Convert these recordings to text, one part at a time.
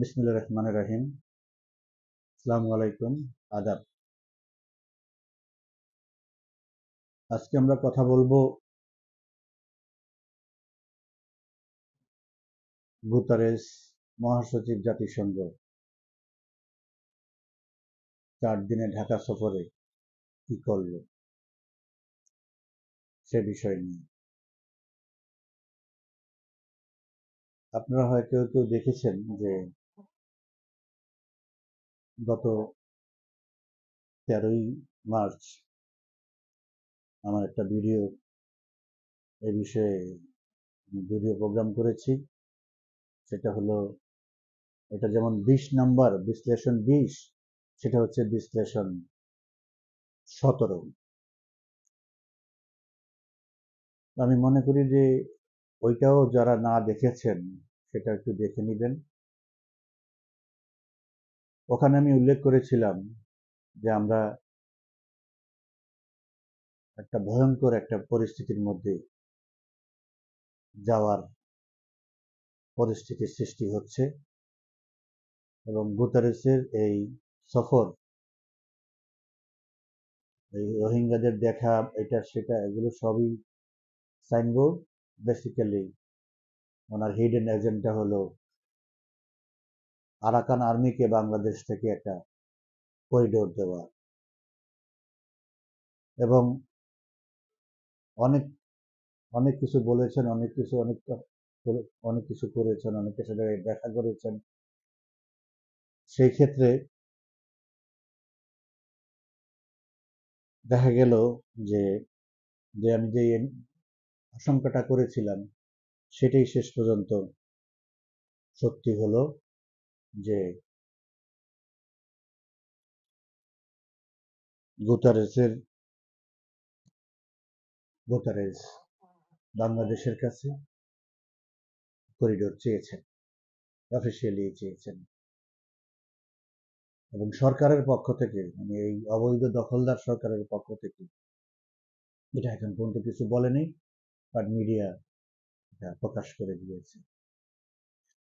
बिस्मिल्लाह रहमान रहीम। আসসালামু আলাইকুম। আদাব। আজকে আমরা কথা বলবো গুতারেস মহাসচিব জাতিসংঘ 4 দিনে ঢাকা সফরে কি করলো সে বিষয় নিয়ে। আপনারা হয়তো কেউ দেখেছেন যে গত 13ই মার্চ আমার একটা এই বিষয়ে ভিডিও প্রোগ্রাম করেছি। সেটা হলো, এটা যেমন 20 নাম্বার বিশ্লেষণ 20, সেটা হচ্ছে বিশ্লেষণ 17। আমি মনে করি যে ওইটাও যারা না দেখেছেন সেটা একটু দেখে নিবেন। ওখানে আমি উল্লেখ করেছিলাম যে আমরা একটা ভয়ঙ্কর একটা পরিস্থিতির মধ্যে যাওয়ার পরিস্থিতির সৃষ্টি হচ্ছে এবং গুতারেসের এই সফর, এই রোহিঙ্গাদের দেখা, এটা সেটা এগুলো সবই সাইনবোর্ড। বেসিক্যালি ওনার হিডেন এজেন্ডা হলো আরাকান আর্মিকে বাংলাদেশ থেকে একটা করিডোর দেওয়া এবং অনেক অনেক কিছু বলেছেন, অনেক কিছু করেছেন, অনেকের সাথে দেখা করেছেন। সেই ক্ষেত্রে দেখা গেল যে যে আমি যে আশঙ্কাটা করেছিলাম সেটাই শেষ পর্যন্ত সত্যি হলো, যে গুতারেসের গুতারেস বাংলাদেশের কাছে করিডোর চেয়েছেন, অফিসিয়ালি চেয়েছেন এবং সরকারের পক্ষ থেকে, মানে এই অবৈধ দখলদার সরকারের পক্ষ থেকে এটা এখন পর্যন্ত কিছু বলেনি, বাট মিডিয়া এটা প্রকাশ করে দিয়েছে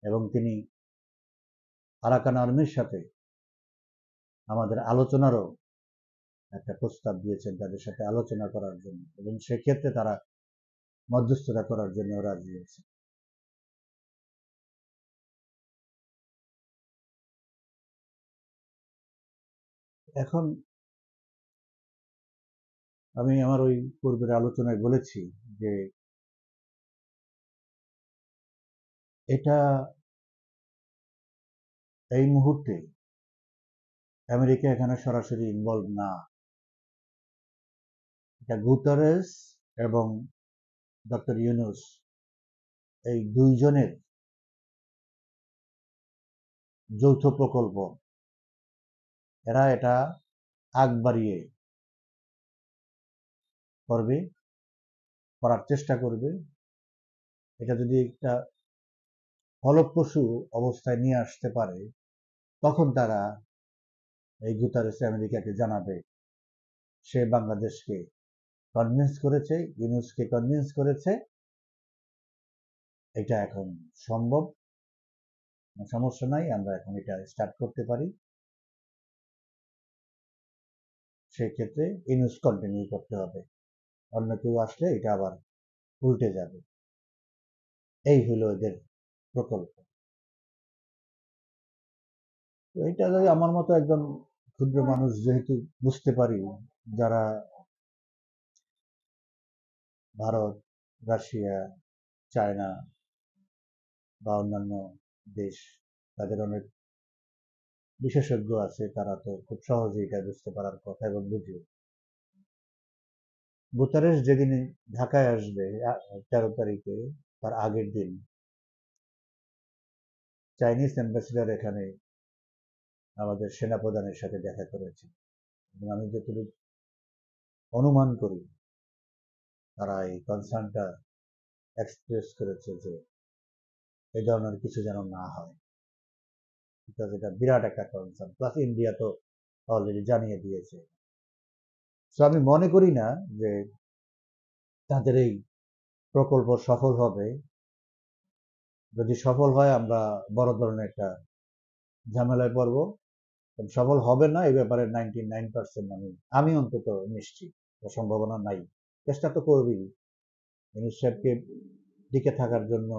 এবং তিনি আরাকান আর্মির সাথে আমাদের আলোচনারও একটা প্রস্তাব দিয়েছেন, তাদের সাথে আলোচনা করার জন্য, এবং সেক্ষেত্রে তারা মধ্যস্থতা করার জন্য রাজি হয়েছে। এখন আমি আমার ওই পূর্বের আলোচনায় বলেছি যে এটা এই মুহূর্তে আমেরিকা এখানে সরাসরি ইনভলভ না। এটা গুতারেস এবং ডক্টর ইউনুস এই দুইজনের যৌথ প্রকল্প। এরা এটা আগ বাড়িয়ে করবে, করার চেষ্টা করবে। এটা যদি একটা ফলপ্রসূ অবস্থায় নিয়ে আসতে পারে, তখন তারা এই গুতারেস আমেরিকাকে জানাবে সে বাংলাদেশকে কনভিন্স করেছে, ইউনুসকে কনভিন্স করেছে, এটা এখন সম্ভব, সমস্যা নাই, আমরা এখন এটা স্টার্ট করতে পারি। সেই ক্ষেত্রে ইউনুস কন্টিনিউ করতে হবে, অন্য কেউ আসলে এটা আবার উল্টে যাবে। এই হলো এদের প্রকল্প। তো এটা যদি আমার মতো একজন ক্ষুদ্র মানুষ যেহেতু বুঝতে পারি, যারা ভারত, রাশিয়া, চায়না বা অন্যান্য দেশ, তাদের অনেক বিশেষজ্ঞ আছে, তারা তো খুব সহজে এটা বুঝতে পারার কথা এবং বুঝে। গুতারেস যেদিন ঢাকায় আসবে 13 তারিখে, তার আগের দিন চাইনিজ অ্যাম্বাসিডার এখানে আমাদের সেনাপ্রধানের সাথে দেখা করেছে এবং আমি যতটুকু অনুমান করি তারা এই কনসার্নটা এক্সপ্রেস করেছে যে এই ধরনের কিছু যেন না হয়, বিকজ এটা বিরাট একটা কনসার্ন। প্লাস ইন্ডিয়া তো অলরেডি জানিয়ে দিয়েছে। তো আমি মনে করি না যে তাদের এই প্রকল্প সফল হবে। যদি সফল হয় আমরা বড় ধরনের একটা ঝামেলায় পড়বো। সফল হবে না এই ব্যাপারে 99% আমি অন্তত নিশ্চিত, সম্ভাবনা নাই। চেষ্টা তো করবি ইউনূস সাহেবকে টিকে থাকার জন্য,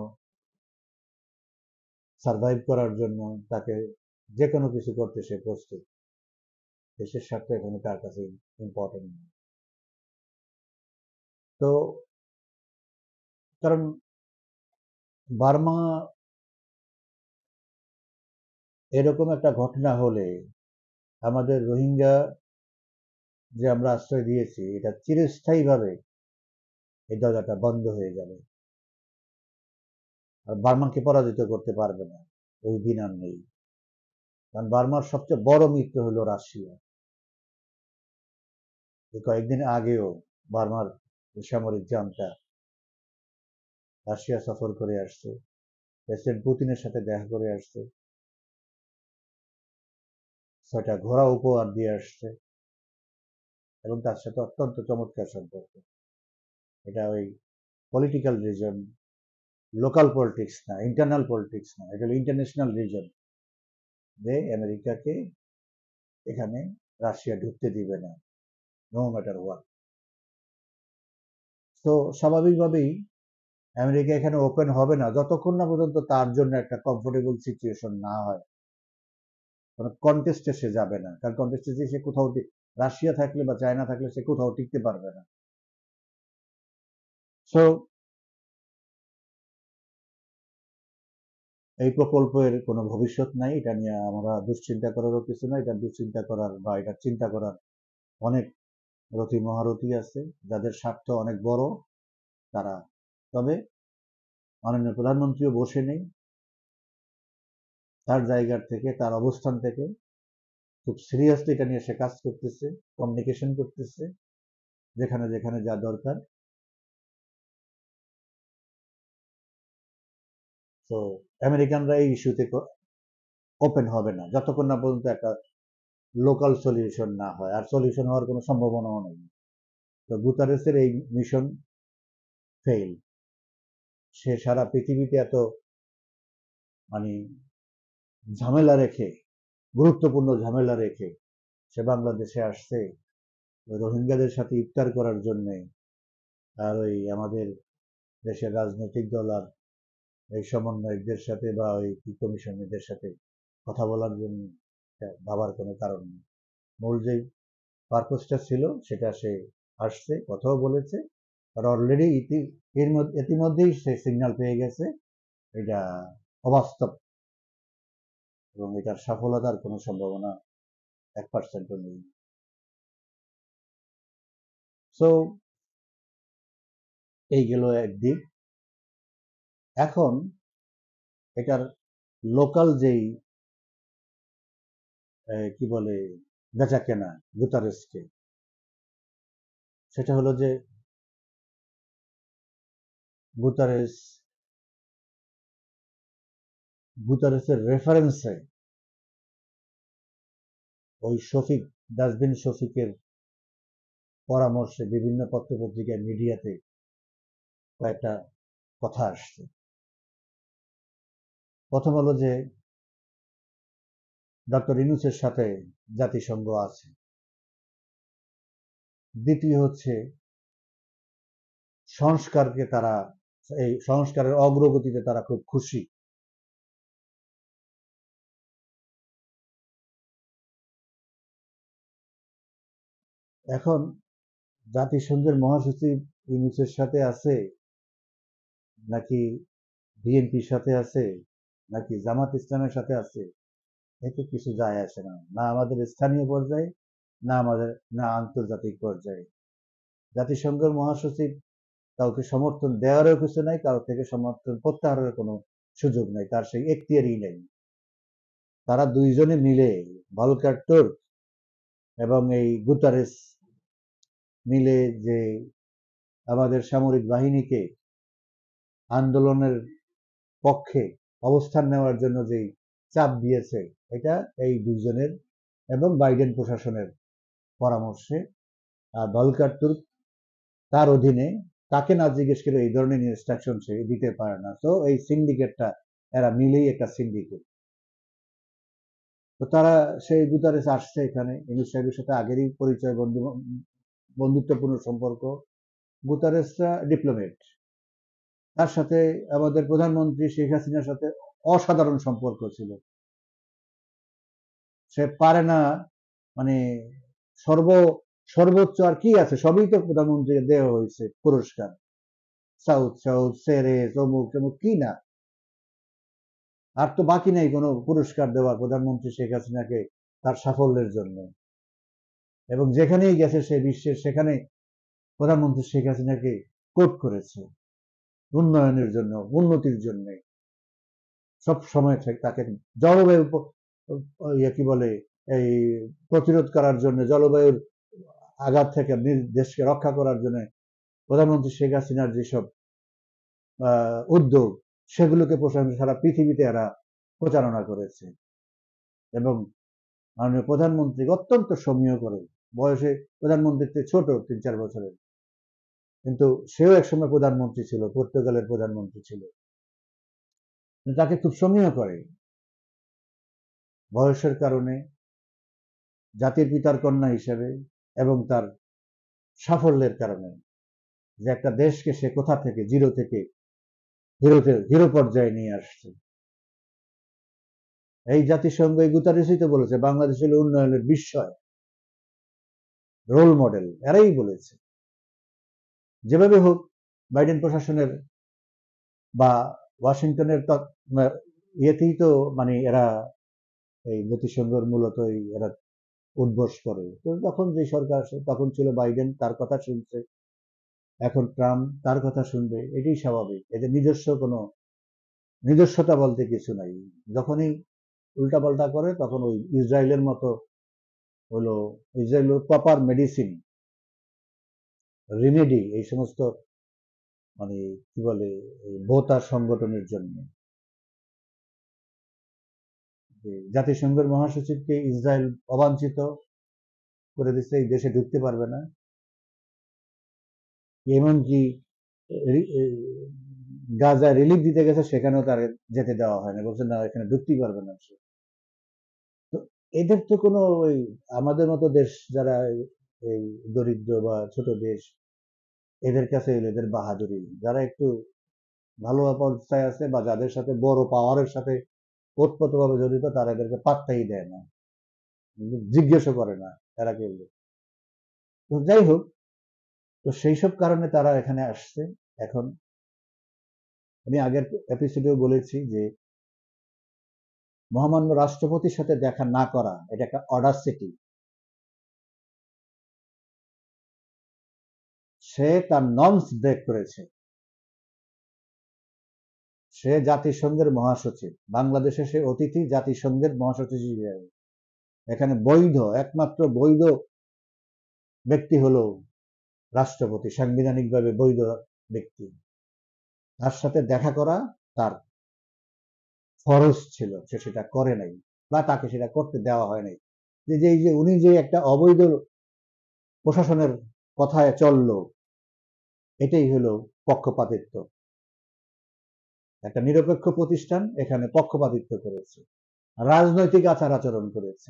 সার্ভাইভ করার জন্য, তাকে যে কোনো কিছু করতে সে প্রস্তুত। দেশের স্বার্থ এখানে তার কাছে ইম্পর্টেন্ট। তো কারণ বার্মা এরকম একটা ঘটনা হলে আমাদের রোহিঙ্গা যে আমরা আশ্রয় দিয়েছি এটা চিরস্থায়ীভাবে এই দরজাটা বন্ধ হয়ে যাবে, আর বার্মাকে পরাজিত করতে পারবে না, ওই দিন আর নেই। কারণ বার্মার সবচেয়ে বড় মিত্র হলো রাশিয়া। কয়েকদিন আগেও বার্মার সামরিক জান্তা রাশিয়া সফর করে আসছে, প্রেসিডেন্ট পুতিনের সাথে দেখা করে আসছে, 6টা ঘোড়া উপহার দিয়ে আসছে, এবং তার সাথে অত্যন্ত চমৎকার সম্পর্ক। এটা ওই পলিটিক্যাল রিজন, লোকাল পলিটিক্স না, ইন্টারনাল পলিটিক্স না, এটা হলো ইন্টারন্যাশনাল রিজন যে আমেরিকাকে এখানে রাশিয়া ঢুকতে দিবে না, নো ম্যাটার হোয়াট। তো স্বাভাবিকভাবেই আমেরিকা এখানে ওপেন হবে না যতক্ষণ না পর্যন্ত তার জন্য একটা কমফোর্টেবল সিচুয়েশন না হয়। কোনো কন্টেস্টে সে যাবে না, কারণ কন্টেস্টে যে সে কোথাও রাশিয়া থাকলে বা চায়না থাকলে সে কোথাও টিকতে পারবে না। সো এই প্রকল্পের কোনো ভবিষ্যৎ নাই, এটা নিয়ে আমরা দুশ্চিন্তা করারও কিছু নাই। এটা দুশ্চিন্তা করার বা এটা চিন্তা করার অনেক রথী মহারথী আছে যাদের স্বার্থ অনেক বড় তারা। তবে মাননীয় প্রধানমন্ত্রীও বসে নেই, তার জায়গার থেকে, তার অবস্থান থেকে খুব সিরিয়াসলি এটা নিয়ে সে কাজ করতেছে, কমিউনিকেশন করতেছে যেখানে যেখানে যা দরকার। তো আমেরিকানরা এই ইস্যুতে ওপেন হবে না যতক্ষণ না পর্যন্ত একটা লোকাল সলিউশন না হয়, আর সলিউশন হওয়ার কোনো সম্ভাবনাও নেই। তো গুতারেসের এই মিশন ফেইল। সে সারা পৃথিবীতে এত মানে ঝামেলা রেখে, গুরুত্বপূর্ণ ঝামেলা রেখে সে বাংলাদেশে আসছে ওই রোহিঙ্গাদের সাথে ইফতার করার জন্যে, আর ওই আমাদের দেশের রাজনৈতিক দল আর এই সমন্বয়কদের সাথে বা ওই কমিশনারদের সাথে কথা বলার জন্য ভাবার কোনো কারণ নেই। মূল যে পারপোজটা ছিল সেটা সে আসছে, কথাও বলেছে, আর অলরেডি ইতিমধ্যেই সে সিগন্যাল পেয়ে গেছে এটা অবাস্তব, এবং এটার সফলতার কোনো সম্ভাবনা 1%ও নেই। সো এই গেল একদিক। এখন এটার লোকাল যেই কি বলে বেচা কেনা গুতারেসকে, সেটা হলো যে গুতারেস গুতারেসের রেফারেন্সে ওই শফিক, ডাস্টবিন শফিকের পরামর্শে বিভিন্ন পত্রপত্রিকায় মিডিয়াতে কয়েকটা কথা আসছে। প্রথম হলো যে ডক্টর ইউনূসের সাথে জাতিসংঘ আছে। দ্বিতীয় হচ্ছে সংস্কারকে তারা, এই সংস্কারের অগ্রগতিতে তারা খুব খুশি। এখন জাতিসংঘের মহাসচিব ইউনূসের সাথে আছে, নাকি বিএনপির সাথে আছে, নাকি জামাত ইসলামের সাথে আছে, এতে কিছু যায় আসে না, না আমাদের স্থানীয় পর্যায়ে, না আন্তর্জাতিক পর্যায়ে। জাতিসংঘের মহাসচিব কাউকে সমর্থন দেওয়ারও কিছু নাই, কারো থেকে সমর্থন প্রত্যাহারের কোনো সুযোগ নাই, তার সেই এখতিয়ারই নেই। তারা দুইজনে মিলে, ভলকার তুর্ক এবং এই গুতারেস মিলে যে আমাদের সামরিক বাহিনীকে আন্দোলনের পক্ষে অবস্থান নেওয়ার জন্য যে চাপ দিয়েছে, এটা এই দুইজনের এবং বাইডেন প্রশাসনের পরামর্শে। আর ভলকার তুর্ক তার অধীনে, তাকে না জিজ্ঞেস করে এই ধরনের ইনস্ট্রাকশন সে দিতে পারে না। তো এই সিন্ডিকেটটা, এরা মিলেই একটা সিন্ডিকেট। তো তারা সেই গুতারেস আসছে এখানে, ইউনূস সাহেবের সাথে আগেরই পরিচয়, বন্ধুত্বপূর্ণ সম্পর্ক। গুতারেসরা ডিপ্লোমেট, তার সাথে আমাদের প্রধানমন্ত্রী শেখ হাসিনার সাথে অসাধারণ সম্পর্ক ছিল। সে পারে না, মানে সর্বোচ্চ আর কি আছে, সবই তো প্রধানমন্ত্রীকে দেওয়া হয়েছে পুরস্কার, সাউথ সাউথ সেরেস অমুক তমুক, কি না, আর তো বাকি নেই কোনো পুরস্কার দেওয়া প্রধানমন্ত্রী শেখ হাসিনাকে তার সাফল্যের জন্য। এবং যেখানেই গেছে সে বিশ্বের, সেখানে প্রধানমন্ত্রী শেখ হাসিনাকে কোট করেছে উন্নয়নের জন্য, উন্নতির জন্য। সব সময় তাকে জলবায়ু কি বলে, এই প্রতিরোধ করার জন্য, জলবায়ুর আঘাত থেকে দেশকে রক্ষা করার জন্য প্রধানমন্ত্রী শেখ হাসিনার যেসব উদ্যোগ, সেগুলোকে সারা পৃথিবীতে এরা প্রচারণা করেছে। এবং মাননীয় প্রধানমন্ত্রী অত্যন্ত সমীহ করে, বয়সে প্রধানমন্ত্রীর চেয়ে ছোট ৩-৪ বছরের, কিন্তু সেও একসময় প্রধানমন্ত্রী ছিল, পর্তুগালের প্রধানমন্ত্রী ছিল। তাকে খুব সমীহ করে বয়সের কারণে, জাতির পিতার কন্যা হিসেবে, এবং তার সাফল্যের কারণে, যে একটা দেশকে সে কোথা থেকে জিরো থেকে হিরো পর্যায়ে নিয়ে আসছে। এই জাতিসংঘ এই গুতারেসই তো বলেছে বাংলাদেশ হলো উন্নয়নের বিস্ময়, রোল মডেল, এরাই বলেছে। যেভাবে হোক বাইডেন প্রশাসনের বা ওয়াশিংটনের ইয়েতেই তো, মানে এরা এই জাতিসংঘের মূলত এরা উদ্বোস করে। তো তখন যে সরকার আসে, তখন ছিল বাইডেন, তার কথা শুনছে, এখন ট্রাম্প তার কথা শুনবে, এটাই স্বাভাবিক। এদের নিজস্বতা বলতে কিছু নাই। যখনই উল্টাপাল্টা করে তখন ওই ইসরায়েলের মতো হলো, ইসরায়েলের প্রপার মেডিসিন রিমেডি এই সমস্ত, মানে কি বলে, ভোতার সংগঠনের জন্য। জাতিসংঘের মহাসচিবকে ইসরায়েল অবাঞ্ছিত করে দিচ্ছে, এই দেশে ঢুকতে পারবে না। এমনকি গাজায় রিলিফ দিতে গেছে, সেখানেও তার যেতে দেওয়া হয় না, বলছে না এখানে ঢুকতেই পারবে না সে। তো এদের তো কোনো ওই আমাদের মতো দেশ যারা এই দরিদ্র বা ছোট দেশ, এদের কাছে এদের বাহাদুরি, যারা একটু ভালো অবস্থায় আছে বা যাদের সাথে বড় পাওয়ারের সাথে ওতপ্রোতভাবে জড়িত, তারা এদেরকে পাত্তাই দেয় না, জিজ্ঞেসও করে না এরা কে। তো যাই হোক, তো সেই সব কারণে তারা এখানে আসছে। এখন আমি আগের এপিসোডেও বলেছি যে মহামান্য রাষ্ট্রপতির সাথে দেখা না করা, এটা একটা অডাসিটি। সে তার নর্মস ব্রেক করেছে। সে জাতিসংঘের মহাসচিব, বাংলাদেশে সে অতিথি জাতিসংঘের মহাসচিব হিসেবে। এখানে একমাত্র বৈধ ব্যক্তি হলো রাষ্ট্রপতি, সাংবিধানিকভাবে বৈধ ব্যক্তি। তার সাথে দেখা করা তার ফরজ ছিল, সে সেটা করে নাই, বা তাকে সেটা করতে দেওয়া হয় নাই। যে উনি যে একটা অবৈধ প্রশাসনের কথায় চললো, এটাই হলো পক্ষপাতিত্ব। একটা নিরপেক্ষ প্রতিষ্ঠান এখানে পক্ষপাতিত্ব করেছে, রাজনৈতিক আচার আচরণ করেছে।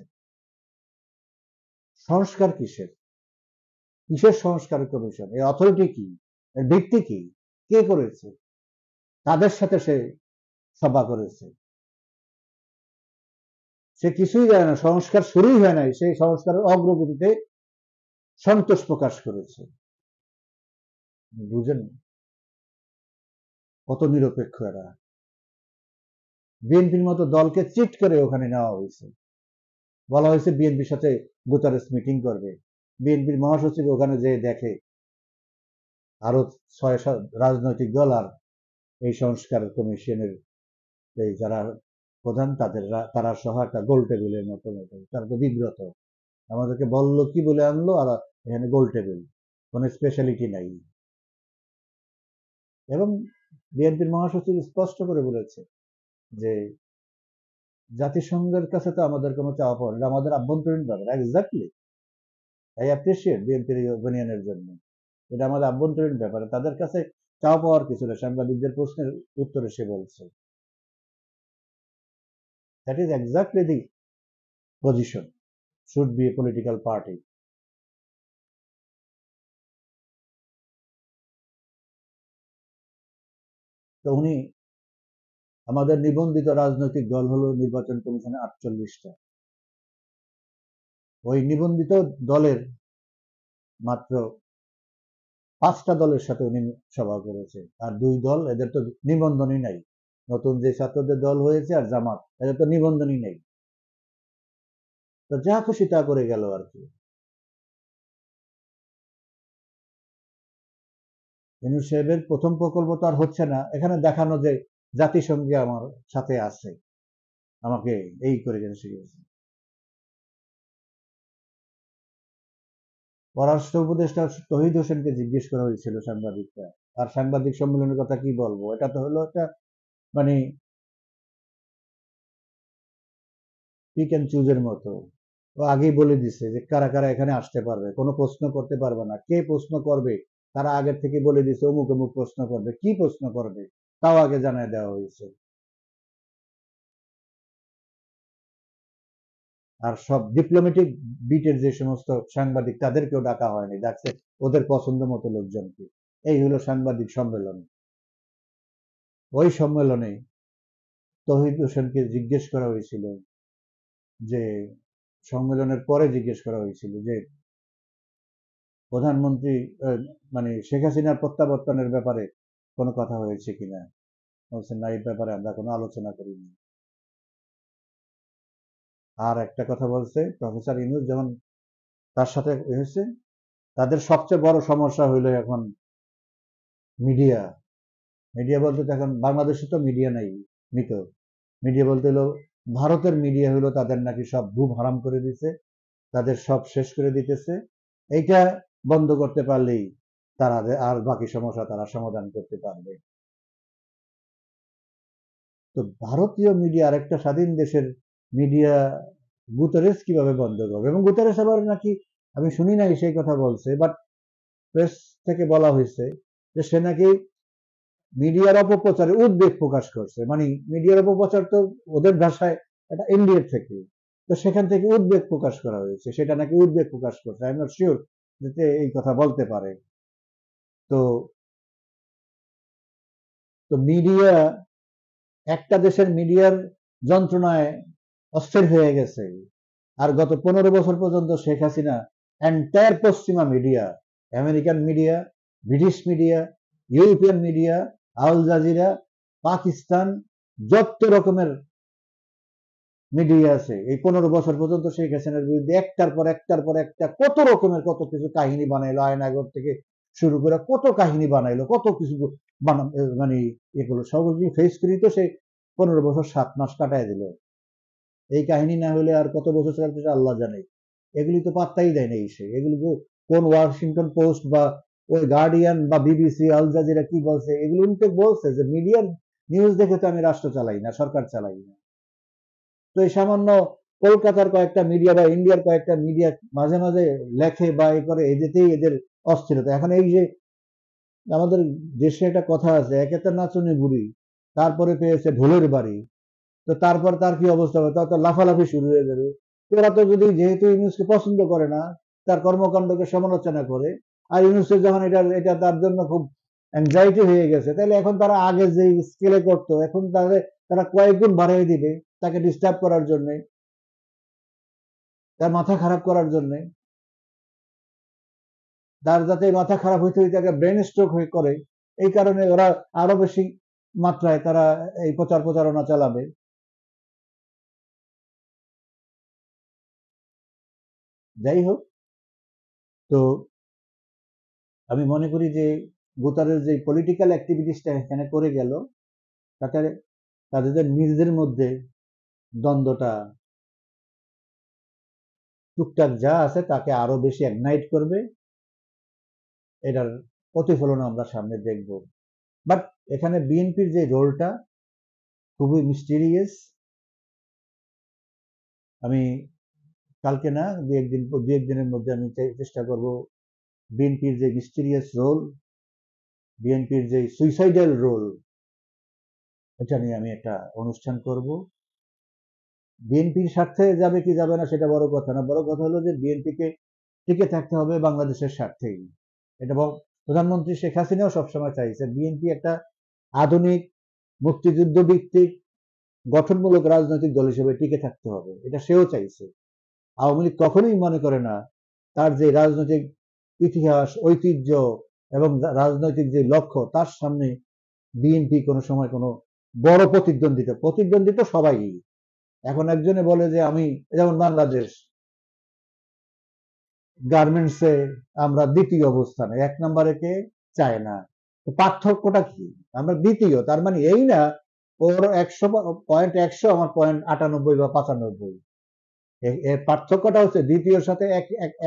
সংস্কার কিসের সংস্কার কমিশন? এর অথরিটি কি? এর ভিত্তি কি? কে করেছে? তাদের সাথে সে সভা করেছে। সে কিছুই জানে না, সংস্কার শুরুই হয় নাই, সেই সংস্কারের অগ্রগতিতে সন্তোষ প্রকাশ করেছে। বুঝেন কত নিরপেক্ষ এরা। বিএনপির মতো দলকে চিট করে ওখানে নেওয়া হয়েছে, বলা হয়েছে বিএনপির সাথে গুতারেস মিটিং করবে। বিএনপির মহাসচিব ওখানে যেয়ে দেখে আরো ৬-৭ রাজনৈতিক দল আর এই সংস্কার কমিশনের এই যারা প্রধান, তারা সহ একটা গোল টেবিলের মতো, তারা তো বিব্রত। আমাদেরকে বললো কি বলে আনলো, আর এখানে গোল টেবিল, কোনো স্পেশালিটি নাই। এবং বিএনপির মহাসচিব স্পষ্ট করে বলেছে যে জাতিসংঘের কাছে তো আমাদের কোনো চাওয়া পাওয়া নেই, আমাদের আভ্যন্তরীণ ব্যাপার। এক্স্যাক্টলি, আই অ্যাপ্রিসিয়েট বিএনপির ওপিনিয়নের জন্য, এটা আমাদের আভ্যন্তরীণ ব্যাপার, তাদের কাছে চাওয়া পাওয়ার কিছু নেই। সাংবাদিকদের প্রশ্নের উত্তরে সে বলছে, that is exactly the position, should be a political party. তো উনি আমাদের নিবন্ধিত রাজনৈতিক দল হলো নির্বাচন কমিশনে 48টা। ওই নিবন্ধিত দলের মাত্র 5টা দলের সাথে উনি সভা করেছে, আর 2 দল এদের তো নিবন্ধনই নাই। নতুন যে ছাত্রদের দল হয়েছে আর জামাত, এদের তো নিবন্ধনই নেই। তো যা খুশি তা করে গেল আর কি। ইউনূস সাহেবের প্রথম প্রকল্প তো আর হচ্ছে না, এখানে দেখানো যে জাতিসংঘে আমার সাথে আছে, আমাকে এই করে শিখিয়েছে। পররাষ্ট্র উপদেষ্টা তহিদ হোসেনকে জিজ্ঞেস করা হয়েছিল সাংবাদিকরা, আর সাংবাদিক সম্মেলনের কথা কি বলবো, এটা তো হলো একটা মানে পিক অ্যান্ড চুজের মতো। ও আগেই বলে দিছে যে কারা কারা এখানে আসতে পারবে, কোনো প্রশ্ন করতে পারবে না, কে প্রশ্ন করবে তারা আগের থেকে বলে দিছে অমুক অমুক প্রশ্ন করবে, কি প্রশ্ন করবে তাও আগে জানায় দেওয়া হয়েছে। আর সব ডিপ্লোম্যাটিক বিটের যে সমস্ত সাংবাদিক তাদেরকেও ডাকা হয়নি, ডাকছে ওদের পছন্দ মতো লোকজনকে। এই হলো সাংবাদিক সম্মেলন। ওই সম্মেলনে তহিদ হোসেনকে জিজ্ঞেস করা হয়েছিল যে, সম্মেলনের পরে জিজ্ঞেস করা হয়েছিল যে প্রধানমন্ত্রী মানে শেখ হাসিনার প্রত্যাবর্তনের ব্যাপারে কোনো কথা হয়েছে কিনা। বলছেন না, এই ব্যাপারে আমরা কোনো আলোচনা করিনি। আর একটা কথা বলছে, প্রফেসর ইউনূস যখন তার সাথে হয়েছে, তাদের সবচেয়ে বড় সমস্যা হইলো এখন মিডিয়া। মিডিয়া বলতে তো এখন বাংলাদেশে তো মিডিয়া নাই, মৃত। মিডিয়া বলতে হলো ভারতের মিডিয়া হলো তাদের নাকি সব ঘুম হারাম করে দিছে, তাদের সব শেষ করে দিতেছে। এইটা বন্ধ করতে পারলেই তারা আর বাকি সমস্যা তারা সমাধান করতে পারবে। তো ভারতীয় মিডিয়া, আরেকটা স্বাধীন দেশের মিডিয়া, গুতেরেস কিভাবে বন্ধ করবে? এবং গুতেরেস আবার নাকি, আমি শুনি নাই সেই কথা বলছে, বাট প্রেস থেকে বলা হয়েছে যে সে নাকি মিডিয়ার অপপ্রচারে উদ্বেগ প্রকাশ করছে। মানে মিডিয়ার অপপ্রচার তো ওদের ভাষায় এটা ইন্ডিয়ার থেকে, তো সেখান থেকে উদ্বেগ প্রকাশ করা হয়েছে, সেটা নাকি উদ্বেগ প্রকাশ করছে। আই এম নট শিওর যে এই কথা বলতে পারে। তো তো মিডিয়া, একটা দেশের মিডিয়ার যন্ত্রণায় অস্থির হয়ে গেছে। আর গত 15 বছর পর্যন্ত শেখ হাসিনা এন্টায়ার পশ্চিমা media, American media, British media, European media, Al Jazeera, Pakistan, যত রকমের মিডিয়া আছে, এই 15 বছর পর্যন্ত শেখ হাসিনার বিরুদ্ধে একটার পর একটার পর একটা কত রকমের কত কিছু কাহিনী বানাইলো, আয়নাগর থেকে শুরু করে কত কাহিনী বানাইলো, কত কিছু মানে এগুলো সবগুলো ফেস করি তো সে 15 বছর 7 মাস কাটায় দিল। এই কাহিনী না হলে আর কত বছর চলতে আল্লাহ জানে। এগুলি তো পাত্তাই দেয় না সে, এগুলি কোন ওয়াশিংটন পোস্ট বা ওই গার্ডিয়ান বা বিবিসি আল জাজিরা কি বলছে, এগুলো তো বলছে যে মিডিয়ার নিউজ দেখে তো আমি রাষ্ট্র চালাই না, সরকার চালাই না। তো এই সামান্য কলকাতার কয়েকটা মিডিয়া বা ইন্ডিয়ার কয়েকটা মিডিয়া মাঝে মাঝে লেখে বা এ করে, এদেরই এদের অস্থিরতা। এখন এই যে আমাদের দেশে একটা কথা আছে, একে তো নাচুনি বুড়ি, তারপরে পেয়েছে ঢোলের বাড়ি, তো তারপর তার কি অবস্থা হবে, তার তো লাফালাফি শুরু হয়ে যাবে। তোরা তো যদি যেহেতু ইউনুসকে পছন্দ করে না, তার কর্মকাণ্ডকে সমালোচনা করে, আর ইউনুসের যখন এটা এটা তার জন্য খুব অ্যাংজাইটি হয়ে গেছে, তাহলে এখন তারা আগে যে স্কেলে করতো এখন তারা কয়েক গুণ বাড়িয়ে দিবে তাকে ডিস্টার্ব করার জন্য, তার মাথা খারাপ করার জন্য, তার যাতে মাথা খারাপ হইতে হইতে তাকে ব্রেন স্ট্রোক হয়ে করে। এই কারণে ওরা আরো বেশি মাত্রায় তারা এই প্রচারণা চালাবে। যাই হোক, তো আমি মনে করি যে ভোটারের যে পলিটিক্যাল অ্যাক্টিভিটিসটা এখানে করে গেল, তাতে তাদের নিজেদের মধ্যে দ্বন্দ্বটা টুকটাক যা আছে তাকে আরো বেশি ইগনাইট করবে। এটার প্রতিফলন আমরা সামনে দেখব। বাট এখানে বিএনপির যে রোলটা খুবই মিস্টিরিয়াস। আমি কালকে না, দু একদিনের মধ্যে আমি চেষ্টা করব বিএনপির যে মিস্টিরিয়াস রোল, বিএনপির যে সুইসাইডাল রোল, এটা নিয়ে আমি একটা অনুষ্ঠান করব। বিএনপির স্বার্থে যাবে কি যাবে না সেটা বড় কথা না, বড় কথা হলো যে বিএনপিকে টিকে থাকতে হবে বাংলাদেশের স্বার্থেই। এটা প্রধানমন্ত্রী শেখ হাসিনাও সবসময় চাইছে বিএনপি একটা আধুনিক মুক্তিযুদ্ধ ভিত্তিক গঠনমূলক রাজনৈতিক দল হিসেবে টিকে থাকতে হবে, এটা সেও চাইছে। আওয়ামী লীগ কখনোই মনে করে না তার যে রাজনৈতিক ইতিহাস, ঐতিহ্য এবং রাজনৈতিক যে লক্ষ্য, তার সামনে বিএনপি কোনো সময় কোনো বড় প্রতিদ্বন্দ্বিতা সবাই। এখন একজনে বলে যে আমি, যেমন বাংলাদেশ গার্মেন্টসে আমরা দ্বিতীয় অবস্থানে, 1 নম্বরে কে? চায়না। তো পার্থক্যটা কি? আমরা দ্বিতীয়, তার মানে এই না ওর 100 আমার 98 বা 95। এর পার্থক্যটা হচ্ছে দ্বিতীয়র সাথে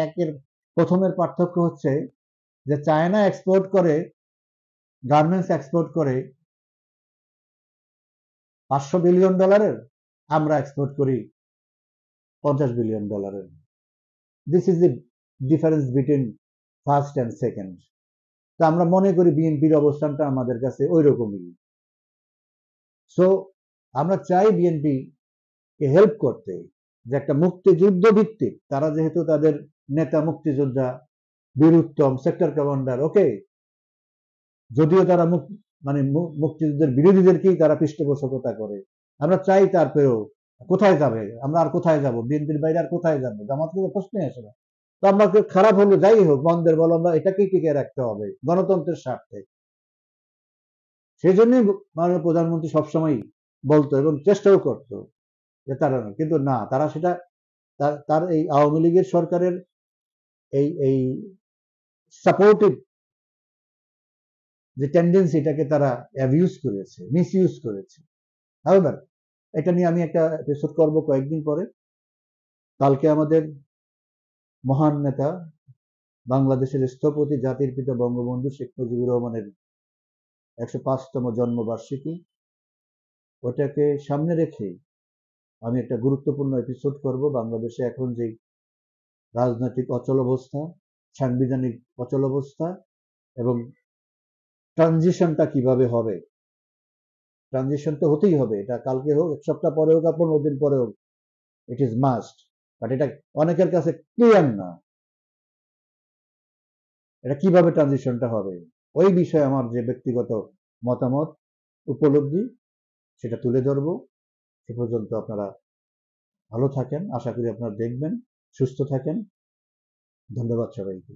একের প্রথমের পার্থক্য হচ্ছে যে চায়না এক্সপোর্ট করে, গার্মেন্টস এক্সপোর্ট করে $500 বিলিয়ন, আমরা এক্সপোর্ট করি $50 billion. This is the difference between first and second. তো আমরা মনে করি বিএনপির অবস্থানটা আমাদের কাছে ওই রকমই। সো আমরা চাই বিএনপি কে হেল্প করতে, যে একটা মুক্তিযুদ্ধ ভিত্তিক, তারা যেহেতু তাদের নেতা মুক্তিযোদ্ধা বীরুত্তম সেক্টর কমান্ডার, ওকে, যদিও তারা মানে মুক্তিযুদ্ধের বিরোধীদেরকেই তারা পৃষ্ঠপোষকতা করে, আমরা চাই তারপরেও কোথায় যাবে, আমরা আর কোথায় যাব, বিএনপির বাইরে আর কোথায় যাবো, জামাত থেকে প্রশ্নই আসে না। তো আমরা খারাপ হলে যাই হোক, মন্দের বল, আমরা এটাকেই টিকে রাখতে হবে গণতন্ত্রের স্বার্থে। সেই জন্যই মাননীয় প্রধানমন্ত্রী সবসময় বলতো এবং চেষ্টাও করতো যে তারা, কিন্তু না, তারা সেটা তার এই আওয়ামী লীগের সরকারের এই সাপোর্টিভ যে টেন্ডেন্সি, এটাকে তারা অ্যাবিউজ করেছে, মিসইউজ করেছে। হাউএভার, এটা নিয়ে আমি একটা এপিসোড করব কয়েকদিন পরে। কালকে আমাদের মহান নেতা, বাংলাদেশের স্থপতি, জাতির পিতা বঙ্গবন্ধু শেখ মুজিবুর রহমানের 105তম জন্মবার্ষিকী, ওটাকে সামনে রেখে আমি একটা গুরুত্বপূর্ণ এপিসোড করব। বাংলাদেশে এখন যে রাজনৈতিক অচলাবস্থা, সাংবিধানিক অচলাবস্থা এবং ট্রানজিশনটা কিভাবে হবে। ট্রানজিশন তো হতেই হবে, এটা কালকে হোক, 1 সপ্তাহ পরে হোক, 15 দিন পরে হোক, ইট ইজ মাস্ট। বাট এটা অনেকের কাছে ক্লিয়ার না, এটা কিভাবে ট্রানজিশনটা হবে। ওই বিষয়ে আমার যে ব্যক্তিগত মতামত, উপলব্ধি, সেটা তুলে ধরবো। সে পর্যন্ত আপনারা ভালো থাকেন, আশা করি আপনারা দেখবেন, সুস্থ থাকেন। ধন্যবাদ সবাইকে।